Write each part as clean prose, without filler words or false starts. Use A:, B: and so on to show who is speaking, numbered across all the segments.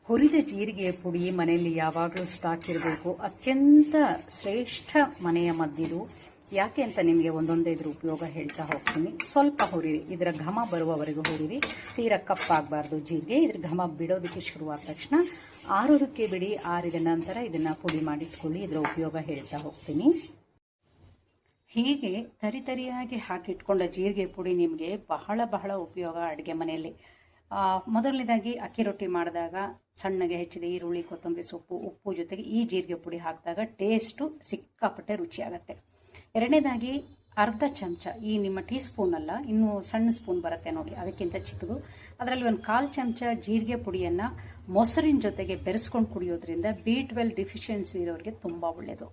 A: ಹುರಿದ ಜೀರಿಗೆ ಪುಡಿ ಮನೆಯಲ್ಲಿ ಯಾವಾಗಲೂ ಸ್ಟಾಕ್ ಇರಬೇಕು. ಅತ್ಯಂತ ಶ್ರೇಷ್ಠ ಮನೆಯ ಮದ್ದಿದು. ಯಾಕೆ ಅಂತ ನಿಮಗೆ ಒಂದೊಂದೇ ಇದ್ರ ಉಪಯೋಗ ಹೇಳ್ತಾ ಹೋಗ್ತೀನಿ. ಸ್ವಲ್ಪ ಹುರಿರಿ, ಇದರ ಘಮ ಬರುವವರೆಗೂ ಹುರಿರಿ. ತೀರಾ ಕಪ್ಪಾಗಬಾರ್ದು ಜೀರಿಗೆ. ಇದ್ರ ಘಮ ಬಿಡೋದಕ್ಕೆ ಶುರುವಾದ ತಕ್ಷಣ ಆರೋದಕ್ಕೆ ಬಿಡಿ. ಆರಿದ ನಂತರ ಇದನ್ನು ಪುಡಿ ಮಾಡಿಟ್ಕೊಳ್ಳಿ. ಇದರ ಉಪಯೋಗ ಹೇಳ್ತಾ ಹೋಗ್ತೀನಿ. ಹೀಗೆ ತರಿತರಿಯಾಗಿ ಹಾಕಿಟ್ಕೊಂಡ ಜೀರಿಗೆ ಪುಡಿ ನಿಮಗೆ ಬಹಳ ಬಹಳ ಉಪಯೋಗ ಅಡುಗೆ ಮನೆಯಲ್ಲಿ. ಮೊದಲನೇದಾಗಿ ಅಕ್ಕಿ ರೊಟ್ಟಿ ಮಾಡಿದಾಗ ಸಣ್ಣಗೆ ಹೆಚ್ಚಿದ ಈರುಳ್ಳಿ, ಕೊತ್ತಂಬರಿ ಸೊಪ್ಪು, ಉಪ್ಪು ಜೊತೆಗೆ ಈ ಜೀರಿಗೆ ಪುಡಿ ಹಾಕಿದಾಗ ಟೇಸ್ಟು ಸಿಕ್ಕಾಪಟ್ಟೆ ರುಚಿಯಾಗತ್ತೆ. ಎರಡನೇದಾಗಿ ಅರ್ಧ ಚಮಚ, ಈ ನಿಮ್ಮ ಟೀ ಸ್ಪೂನ್ ಅಲ್ಲ, ಇನ್ನೂ ಸಣ್ಣ ಸ್ಪೂನ್ ಬರುತ್ತೆ ನೋಡಿ, ಅದಕ್ಕಿಂತ ಚಿಕ್ಕದು, ಅದರಲ್ಲಿ ಒಂದು 1/4 ಚಮಚ ಜೀರಿಗೆ ಪುಡಿಯನ್ನು ಮೊಸರಿನ ಜೊತೆಗೆ ಬೆರೆಸ್ಕೊಂಡು ಕುಡಿಯೋದ್ರಿಂದ B12 ಡಿಫಿಷಿಯನ್ಸಿ ಇರೋರಿಗೆ ತುಂಬ ಒಳ್ಳೆಯದು.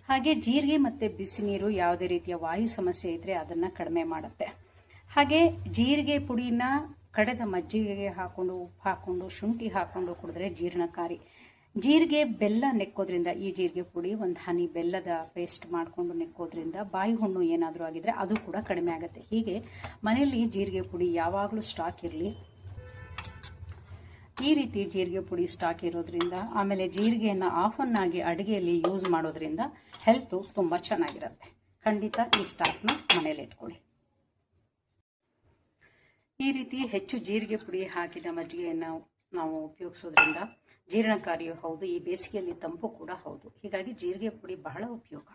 A: ಹಾಗೆ ಜೀರಿಗೆ ಮತ್ತು ಬಿಸಿ ನೀರು ಯಾವುದೇ ರೀತಿಯ ವಾಯು ಸಮಸ್ಯೆ ಇದ್ದರೆ ಅದನ್ನು ಕಡಿಮೆ ಮಾಡುತ್ತೆ. ಹಾಗೆ ಜೀರಿಗೆ ಪುಡಿನ ಕಡೆದ ಮಜ್ಜಿಗೆಗೆ ಹಾಕೊಂಡು, ಉಪ್ಪು ಹಾಕೊಂಡು, ಶುಂಠಿ ಹಾಕೊಂಡು ಕುಡಿದ್ರೆ ಜೀರ್ಣಕಾರಿ. ಜೀರಿಗೆ ಬೆಲ್ಲ ನೆಕ್ಕೋದ್ರಿಂದ, ಈ ಜೀರಿಗೆ ಪುಡಿ ಒಂದು ಹನಿ ಬೆಲ್ಲದ ಪೇಸ್ಟ್ ಮಾಡಿಕೊಂಡು ನೆಕ್ಕೋದ್ರಿಂದ ಬಾಯಿ ಹುಣ್ಣು ಏನಾದರೂ ಆಗಿದ್ರೆ ಅದು ಕೂಡ ಕಡಿಮೆ ಆಗುತ್ತೆ. ಹೀಗೆ ಮನೆಯಲ್ಲಿ ಜೀರಿಗೆ ಪುಡಿ ಯಾವಾಗಲೂ ಸ್ಟಾಕ್ ಇರಲಿ. ಈ ರೀತಿ ಜೀರಿಗೆ ಪುಡಿ ಸ್ಟಾಕ್ ಇರೋದ್ರಿಂದ, ಆಮೇಲೆ ಜೀರಿಗೆಯನ್ನು ಆಫನ್ನಾಗಿ ಅಡುಗೆಯಲ್ಲಿ ಯೂಸ್ ಮಾಡೋದ್ರಿಂದ ಹೆಲ್ತು ತುಂಬ ಚೆನ್ನಾಗಿರುತ್ತೆ. ಖಂಡಿತ ಈ ಸ್ಟಾಕ್ನ ಮನೇಲಿ ಇಟ್ಕೊಳ್ಳಿ. ಈ ರೀತಿ ಹೆಚ್ಚು ಜೀರಿಗೆ ಪುಡಿ ಹಾಕಿದ ಮಜ್ಜಿಗೆಯನ್ನು ನಾವು ಉಪಯೋಗಿಸೋದ್ರಿಂದ ಜೀರ್ಣಕಾರಿಯೂ ಹೌದು, ಈ ಬೇಸಿಗೆಯಲ್ಲಿ ತಂಪು ಕೂಡ ಹೌದು. ಹೀಗಾಗಿ ಜೀರಿಗೆ ಪುಡಿ ಬಹಳ ಉಪಯೋಗ.